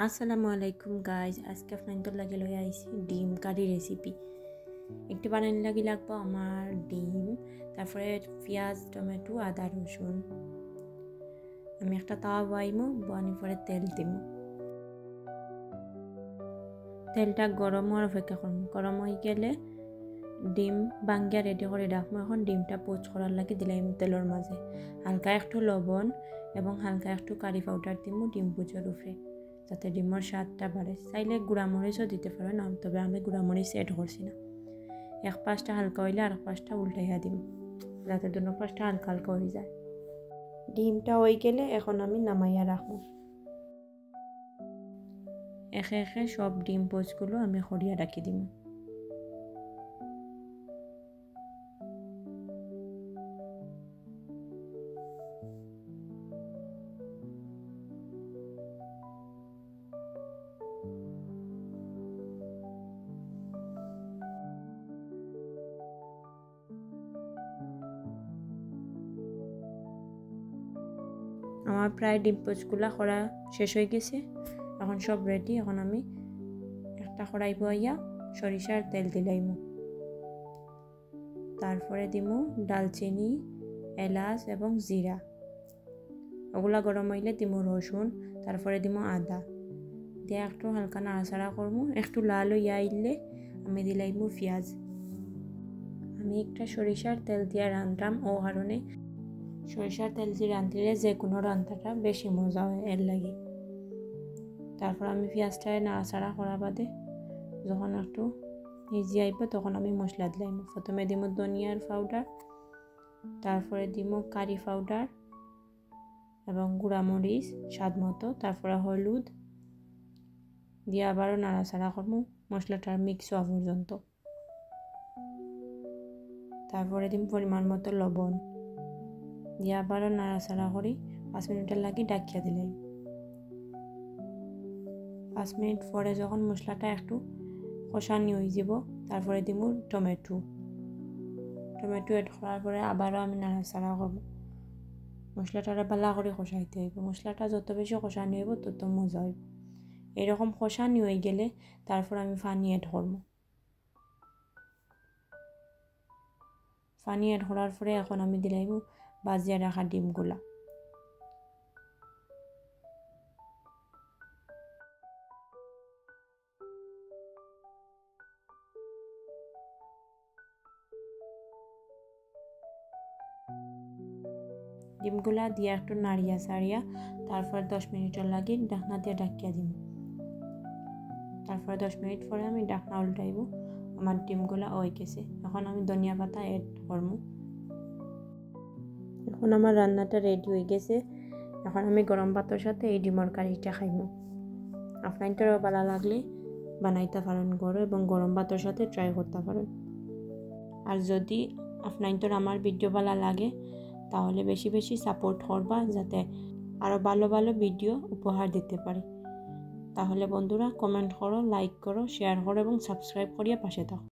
আসসালামু আলাইকুম গাইজ, আজকে আপনাদের লাগে লই আইছি ডিম কারি রেসিপি। একটু বানানি লাগবো আমার ডিম, তারপরে পেঁয়াজ, টমেটো, আদা, রসুন। আমি একটা তাওয়া বয়াইমু, বয়ানি পরে তেল দিমু। তেলটা গরম হওয়ার অপেক্ষা করবো। গরম হয়ে গেলে ডিম ভাঙ্গিয়া রেডি করে রাখবো। এখন ডিমটা পোচ করার লাগে দিলাম তেলের মাঝে। হালকা একটু লবণ এবং হালকা একটু কারি পাউডার দিমু ডিম পুজোর উপরে, যাতে ডিমের স্বাদটা বাড়ে। চাইলে গুঁড়ামরিচও দিতে পারো না, তবে আমি গুঁড়ামরিচ এড করছি না। এক পাশটা হালকা হইলে আর এক পাশটা উল্টাইয়া দিম, যাতে দুনো পাশটা হালকা হালকা হয়ে যায়। ডিমটা হয়ে গেলে এখন আমি নামাইয়া রাখবো। একে একে সব ডিম পোচগুলো আমি সরিয়া রাখি দিম। আমার প্রায় ডিম পোচগুলা করা শেষ হয়ে গেছে, এখন সব রেডি। এখন আমি একটা কড়াই বইয়া সরিষার তেল দিলাইমু, তারপরে দিমু ডালচিনি, এলাচ এবং জিরা। ওগুলা গরম হইলে দিমু রসুন, তারপরে দিমু আদা দিয়ে একটু হালকা নাড়াচাড়া করবো। একটু লাল হইয়া আইলে আমি দিলাইমু পেঁয়াজ। আমি একটা সরিষার তেল দিয়ে রান্ধাম, ও কারণে সরিষার তেল দিয়ে রাঁধলে যে কোনো রান্নাটা বেশি মজা হয়, এর লাগে। তারপর আমি পেঁয়াজটা নাড়াচাড়া করা বাদে যখন একটু ভিজি আইব তখন আমি মশলা দিলাম। প্রথমে দিমু ধনিয়ার পাউডার, তারপরে দিমু কারি পাউডার এবং গুঁড়ামরিচ স্বাদ মতো, তারপরে হলুদ দিয়ে আবারও নাড়াচাড়া করবো মশলাটার মিক্স হওয়া পর্যন্ত। তারপরে দিম পরিমাণ মতো লবণ দিয়ে আবারও নাড়াচাড়া করি 5 মিনিটের লাগে ডাকিয়া দিলাম। 5 মিনিট পরে যখন মশলাটা একটু কষানি হয়ে যাব, তারপরে দিমু টমেটো এড করার পরে আবারও আমি নাড়াচাড়া করবো। মশলাটা ভালো করে কষাইতে হইব। মশলাটা যত বেশি কষানি হইব তত মজা হইব। এরকম কষানি হয়ে গেলে তারপর আমি পানি এড করবো। পানি এড করার পরে এখন আমি দিলাম ভাজিয়া রাখা ডিমগুলা। ডিমগুলা দিয়ে একটু নাড়িয়া ছাড়িয়া তারপর 10 মিনিটের লাগে ঢাকনা দিয়ে ঢাকিয়া দিব। তারপরে 10 মিনিট পরে আমি ঢাকনা উল্টাইব। আমার ডিমগুলা হয়ে গেছে। এখন আমি ধনিয়া পাতা এড করব। এখন আমার রান্নাটা রেডি হয়ে গেছে। এখন আমি গরম ভাতের সাথে এই ডিমের কারিটা খাইব। আপনাদেরও ভালো লাগলে বানাইতে পারেন ঘরে এবং গরম ভাতের সাথে ট্রাই করতে পারেন। আর যদি আপনাদের আমার ভিডিও ভালো লাগে তাহলে বেশি বেশি সাপোর্ট করবা, যাতে আরও ভালো ভালো ভিডিও উপহার দিতে পারি। তাহলে বন্ধুরা কমেন্ট করো, লাইক করো, শেয়ার করো এবং সাবস্ক্রাইব করিয়া পাশে থাকো।